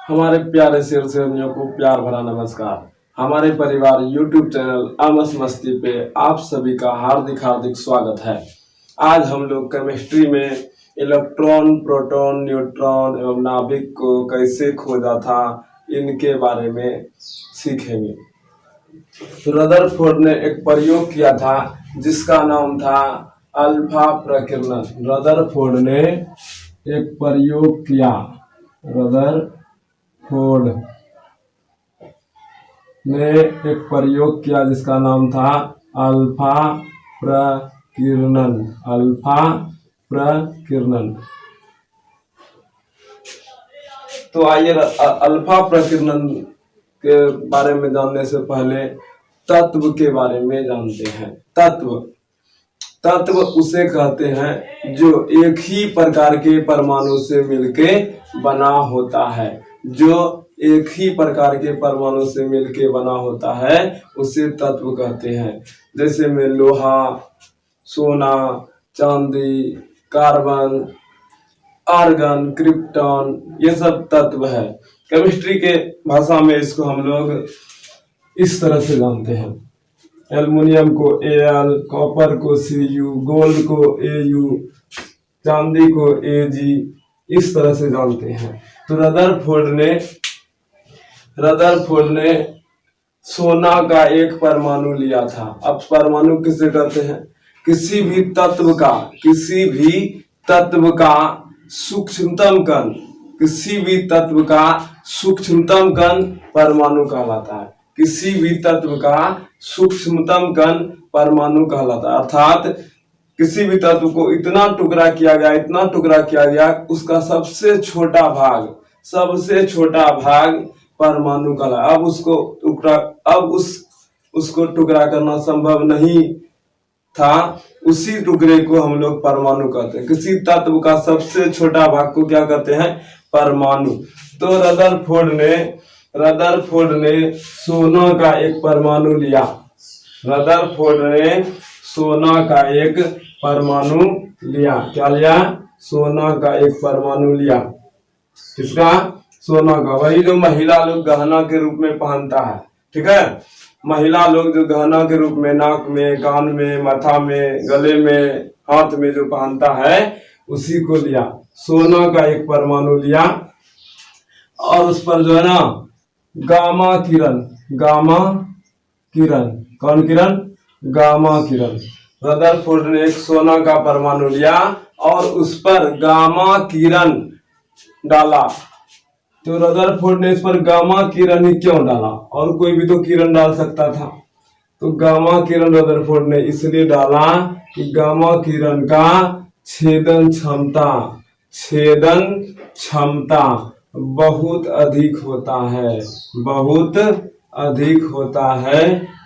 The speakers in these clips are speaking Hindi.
हमारे प्यारे शेर शेरनियों को प्यार भरा नमस्कार। हमारे परिवार YouTube चैनल आमस मस्ती पे आप सभी का हार्दिक हार्दिक स्वागत है। आज हम लोग केमिस्ट्री में इलेक्ट्रॉन, प्रोटॉन, न्यूट्रॉन एवं नाभिक को कैसे खोजा था इनके बारे में सीखेंगे। रदरफोर्ड ने एक प्रयोग किया था जिसका नाम था अल्फा प्रकीर्णन। रदरफोर्ड ने एक प्रयोग किया, रदरफोर्ड ने एक प्रयोग किया जिसका नाम था अल्फा प्रकीर्णन। अल्फा प्रकीर्णन। तो आइए अल्फा प्रकीर्णन के बारे में जानने से पहले तत्व के बारे में जानते हैं। तत्व उसे कहते हैं जो एक ही प्रकार के परमाणु से मिलके बना होता है। जो एक ही प्रकार के परमाणु से मिलके बना होता है उसे तत्व कहते हैं। जैसे में लोहा, सोना, चांदी, कार्बन, आर्गन, क्रिप्टॉन, ये सब तत्व है। केमिस्ट्री के भाषा में इसको हम लोग इस तरह से जानते हैं। एल्युमिनियम को Al, कॉपर को Cu, गोल्ड को Au, चांदी को Ag, इस तरह से जानते हैं। तो रदरफोर्ड ने सोना का एक परमाणु लिया था। अब परमाणु किसे कहते हैं? किसी भी तत्व का सूक्ष्मतम कण, किसी भी तत्व का सूक्ष्मतम कण परमाणु कहलाता है। किसी भी तत्व का सूक्ष्मतम कण परमाणु कहलाता है। अर्थात किसी भी तत्व को इतना टुकड़ा किया गया, उसका सबसे छोटा भाग परमाणु कहलाता है। अब उसको टुकड़ा करना संभव नहीं था, उसी टुकड़े को हम लोग परमाणु कहते हैं। किसी तत्व का सबसे छोटा भाग को क्या कहते हैं? परमाणु। तो रदरफोर्ड ने सोना का एक परमाणु लिया। रदरफोर्ड ने सोना का एक परमाणु लिया। क्या लिया? सोना का एक परमाणु लिया। किसका? सोना का। वही जो महिला लोग गहना के रूप में पहनता है, ठीक है। महिला लोग जो गहना के रूप में नाक में, कान में, माथा में, गले में, हाथ में जो पहनता है उसी को लिया। सोना का एक परमाणु लिया और उस पर जो है ना गामा किरण, कौन किरण? गामा किरण। रदरफोर्ड ने एक सोना का परमाणु लिया और उस पर गामा किरण डाला। तो रदरफोर्ड ने इस पर गामा किरण ही क्यों डाला? और कोई भी तो किरण डाल सकता था। तो गामा किरण रदरफोर्ड ने इसलिए डाला कि गामा किरण का छेदन क्षमता बहुत अधिक होता है।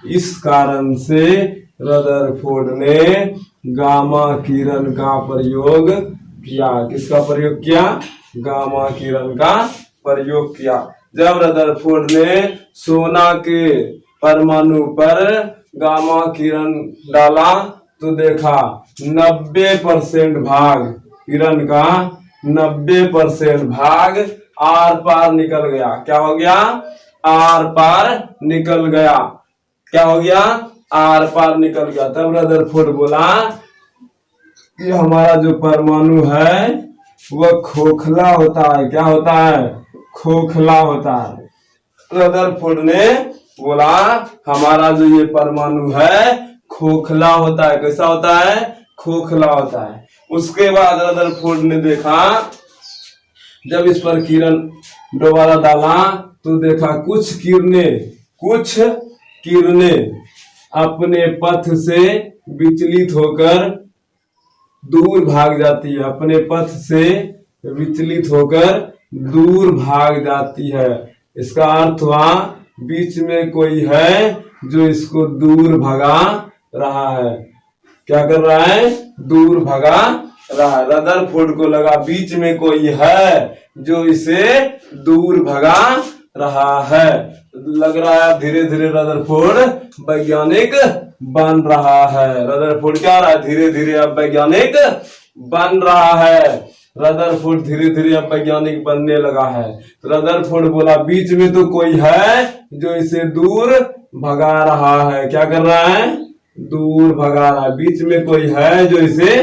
इस कारण से रदरफोर्ड ने गामा किरण का प्रयोग किया। किसका प्रयोग किया? गामा किरण का प्रयोग किया। जब रदरफोर्ड ने सोना के परमाणु पर गामा किरण डाला तो देखा 90% भाग, किरण का 90% भाग आर पार निकल गया। क्या हो गया? आर पार निकल गया। क्या हो गया? आर पार निकल गया। तब रदरफोर्ड बोला कि हमारा जो परमाणु है वह खोखला होता है। क्या होता है? खोखला होता है। रदरफोर्ड ने बोला हमारा जो ये परमाणु है खोखला होता है। कैसा होता है? खोखला होता है। उसके बाद रदरफोर्ड ने देखा, जब इस पर किरण दोबारा डाला तो देखा कुछ किरणें अपने पथ से विचलित होकर दूर भाग जाती है। अपने पथ से विचलित होकर दूर भाग जाती है। इसका अर्थ हुआ बीच में कोई है जो इसको दूर भगा रहा है। क्या कर रहा है? दूर भगा रहा है। रदरफोर्ड को लगा बीच में कोई है जो इसे दूर भगा रहा है। लग रहा है धीरे धीरे रदरफोर्ड वैज्ञानिक बन रहा है। रदरफोर्ड क्या रहा है? धीरे धीरे अब वैज्ञानिक बन रहा है। रदरफोर्ड धीरे धीरे अब वैज्ञानिक बनने लगा है। तो रदरफोर्ड बोला बीच में तो कोई है जो इसे दूर भगा रहा है। क्या कर रहा है? दूर भगा रहा है। बीच में कोई है जो इसे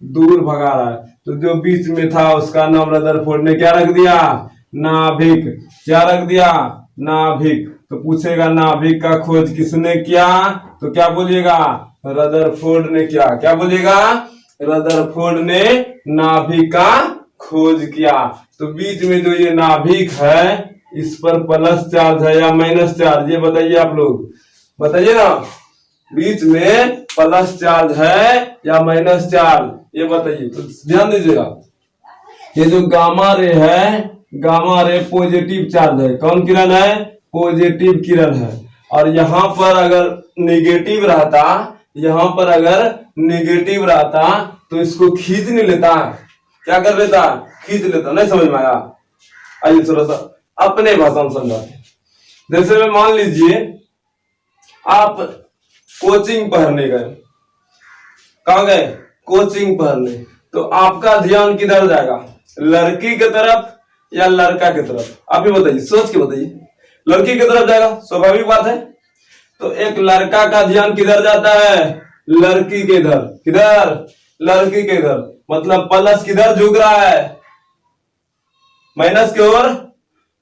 दूर भगा रहा है। तो जो बीच में था उसका नाम रदरफोर्ड ने क्या रख दिया? नाभिक। क्या रख दिया? नाभिक। तो पूछेगा नाभिक का खोज किसने किया? तो क्या बोलिएगा? रदरफोर्ड ने किया। क्या बोलिएगा? रदरफोर्ड ने नाभिक का खोज किया। तो बीच में जो ये नाभिक है इस पर प्लस चार्ज है या माइनस चार्ज, ये बताइए आप लोग, बताइए ना। बीच में प्लस चार्ज है या माइनस चार्ज, ये बताइए। तो ध्यान दीजिएगा, ये जो गामा रे है, गामा रे पॉजिटिव चार्ज है। कौन किरण है? पॉजिटिव किरण है। और यहाँ पर अगर नेगेटिव रहता, यहाँ पर अगर नेगेटिव रहता तो इसको खींच नहीं लेता। क्या कर लेता? खींच लेता। नहीं समझ में आया? आइए थोड़ा सा अपने भाषा में समझाते हैं। जैसे में मान लीजिए आप कोचिंग पढ़ने गए। कहाँ गए? कोचिंग पढ़ने। तो आपका ध्यान किधर जाएगा? लड़की की तरफ या लड़का की तरफ? आप ही बताइए, सोच के बताइए। लड़की की तरफ जाएगा, स्वाभाविक बात है। तो एक लड़का का ध्यान किधर जाता है? लड़की के इधर। किधर? लड़की के इधर। मतलब प्लस किधर झुक रहा है? माइनस की ओर।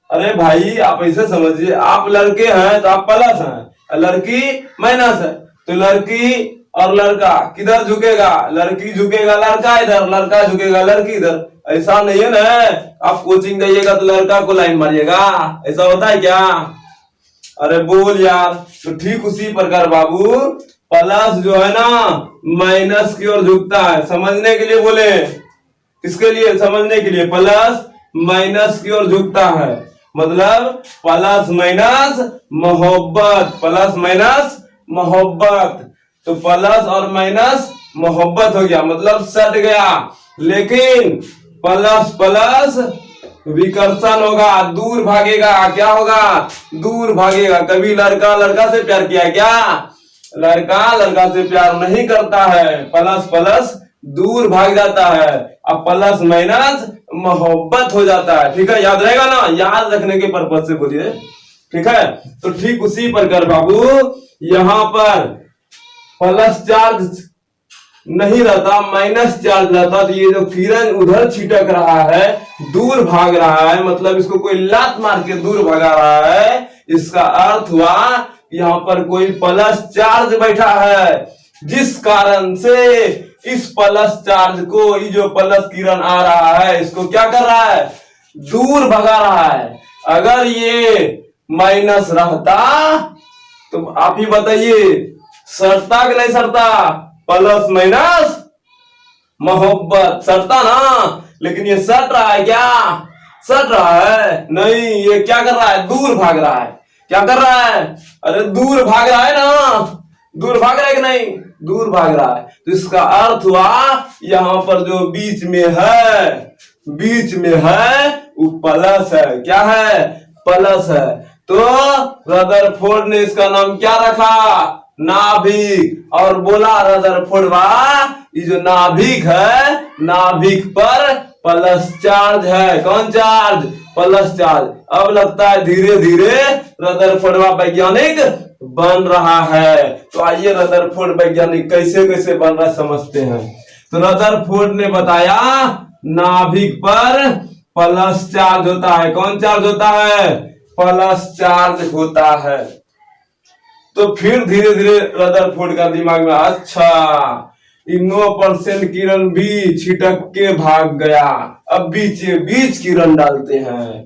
अरे भाई आप ऐसे समझिए, आप लड़के हैं तो आप प्लस हैं, लड़की माइनस है। तो लड़की और लड़का किधर झुकेगा? लड़की झुकेगा लड़का इधर, लड़का झुकेगा लड़की इधर। ऐसा नहीं है ना, आप कोचिंग जाइएगा तो लड़का को लाइन मारिएगा, ऐसा होता है क्या? अरे बोल यार। तो ठीक उसी प्रकार बाबू प्लस जो है ना माइनस की ओर झुकता है। समझने के लिए बोले, किसके लिए? समझने के लिए। प्लस माइनस की ओर झुकता है, मतलब प्लस माइनस मोहब्बत। प्लस माइनस मोहब्बत। तो प्लस और माइनस मोहब्बत हो गया, मतलब सट गया। लेकिन प्लस प्लस विकर्षण होगा, दूर भागेगा। क्या होगा? दूर भागेगा। कभी लड़का लड़का से प्यार किया क्या? लड़का लड़का से प्यार नहीं करता है। प्लस प्लस दूर भाग जाता है। अब प्लस माइनस मोहब्बत हो जाता है। ठीक है, याद रहेगा ना? याद रखने के पर्पज से बोलिए, ठीक है। तो ठीक उसी प्रकार बाबू यहाँ पर प्लस चार्ज नहीं रहता, माइनस चार्ज रहता। तो ये जो किरण उधर छिटक रहा है, दूर भाग रहा है, मतलब इसको कोई लात मार के दूर भगा रहा है। इसका अर्थ हुआ यहाँ पर कोई प्लस चार्ज बैठा है, जिस कारण से इस प्लस चार्ज को, ये जो प्लस किरण आ रहा है, इसको क्या कर रहा है? दूर भगा रहा है। अगर ये माइनस रहता तो आप ही बताइए, सड़ता कि नहीं सड़ता? प्लस माइनस मोहब्बत सड़ता ना। लेकिन ये सट रहा है क्या? सट रहा है नहीं। ये क्या कर रहा है? दूर भाग रहा है। क्या कर रहा है? अरे दूर भाग रहा है ना। दूर भाग रहा है कि नहीं? दूर भाग रहा है। तो इसका अर्थ हुआ यहाँ पर जो बीच में है, बीच में है वो प्लस है। क्या है? प्लस है। तो रदरफोर्ड ने इसका नाम क्या रखा? नाभिक। और बोला रदरफोर्ड ये जो नाभिक है, नाभिक पर प्लस चार्ज है। कौन चार्ज? Plus charge. अब लगता है धीरे धीरे रदरफोर्ड वैज्ञानिक बन रहा है। तो आइए रदरफोर्ड वैज्ञानिक कैसे कैसे बन रहा है समझते हैं। तो रदरफोर्ड ने बताया नाभिक पर प्लस चार्ज होता है। कौन चार्ज होता है? प्लस चार्ज होता है। तो फिर धीरे धीरे रदरफोर्ड का दिमाग में, अच्छा 9% किरण भी छिटक के भाग गया, अब बीचे बीच किरण डालते हैं।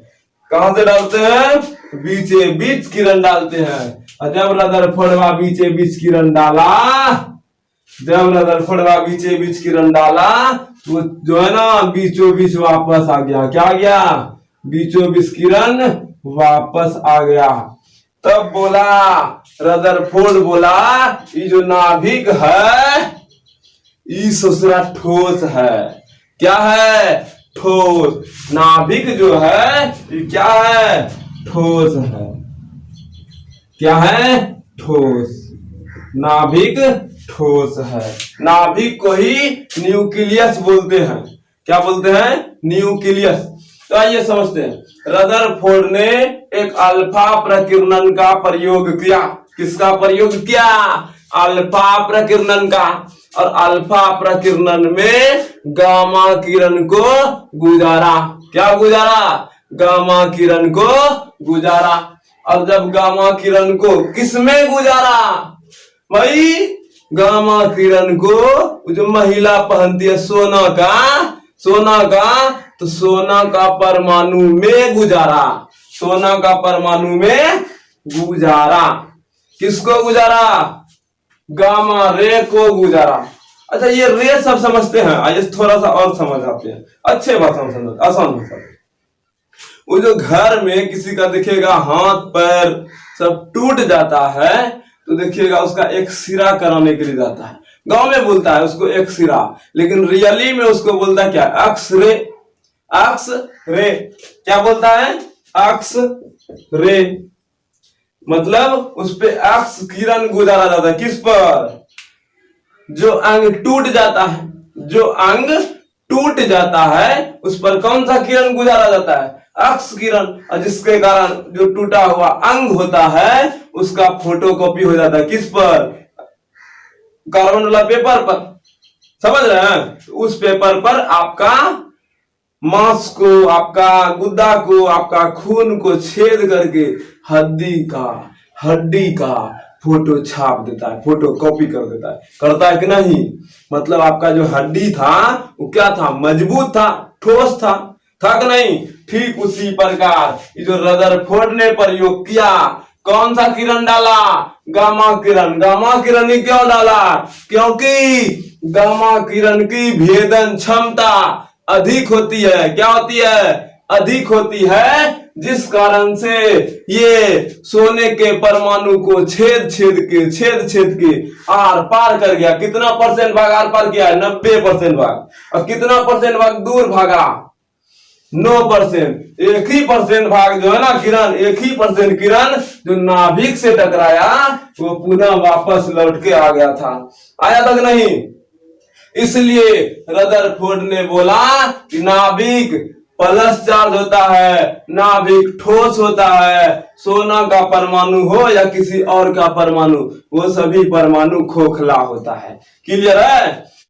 कहां से डालते हैं? बीचे बीच किरण डालते हैं। जब रदरफोर्ड बीचे बीच किरण डाला, जब रदरफोर्ड बीचे बीच किरण डाला तो जो है ना बीचों बीच वापस आ गया। क्या आ गया? बीचों बीच किरण वापस आ गया। तब बोला रदरफोर्ड बोला ये जो नाभिक है ये ससुरा ठोस है। क्या है? ठोस। नाभिक जो है ये क्या है? ठोस है। क्या है? ठोस। नाभिक ठोस है। नाभिक को ही न्यूक्लियस बोलते हैं। क्या बोलते हैं, न्यूक्लियस। तो आइए समझते हैं। रदरफोर्ड ने एक अल्फा प्रकीर्णन का प्रयोग किया। किसका प्रयोग किया, अल्फा प्रकीर्णन का। और अल्फा प्रकीर्णन में गामा किरण को गुजारा। क्या गुजारा, गामा किरण को गुजारा। और जब गामा किरण को किसमें गुजारा, भाई गामा किरण को जो महिला पहनती है सोना का, तो सोना का परमाणु में गुजारा। सोना का परमाणु में गुजारा। किसको गुजारा, गामा रे को गुजारा। अच्छा ये रे सब समझते हैं, आइए थोड़ा सा और समझ आते हैं, अच्छे बात समझ, आसान भाषा। वो जो घर में किसी का देखिएगा हाथ पैर सब टूट जाता है, तो देखिएगा उसका एक सिरा कराने के लिए जाता है। गांव में बोलता है उसको एक सिरा, लेकिन रियली में उसको बोलता है क्या, अक्स रे। अक्स रे क्या बोलता है, अक्स रे। मतलब उस पे अक्स किरण गुजारा जाता है। किस पर, जो अंग टूट जाता है, जो अंग टूट जाता है उस पर कौन सा किरण गुजारा जाता है, अक्स किरण। और जिसके कारण जो टूटा हुआ अंग होता है उसका फोटोकॉपी हो जाता है। किस पर, कार्बन वाला पेपर पर, समझ रहे हैं। उस पेपर पर आपका मांस को, आपका गुद्दा को, आपका खून को छेद करके हड्डी का फोटो छाप देता है, फोटो कॉपी कर देता है। करता है कि नहीं, मतलब आपका जो हड्डी था वो क्या था, मजबूत था, ठोस था कि नहीं। ठीक उसी प्रकार ये जो रदरफोर्ड ने प्रयोग किया, कौन सा किरण डाला, गामा किरण। गामा किरण ही क्यों डाला, क्योंकि गामा किरण की भेदन क्षमता अधिक होती है। क्या होती है, अधिक होती है, जिस कारण से ये सोने के परमाणु को छेद छेद के आर पार कर गया। कितना परसेंट भाग आर पार किया, 90% भाग। और कितना परसेंट भाग दूर भागा, 9%। एक ही परसेंट भाग जो है ना किरण, एक ही परसेंट किरण जो नाभिक से टकराया वो पुनः वापस लौट के आ गया था। आया तक नहीं। इसलिए रदरफोर्ड ने बोला कि नाभिक प्लस चार्ज होता है, नाभिक ठोस होता है। सोना का परमाणु हो या किसी और का परमाणु, वो सभी परमाणु खोखला होता है। क्लियर है।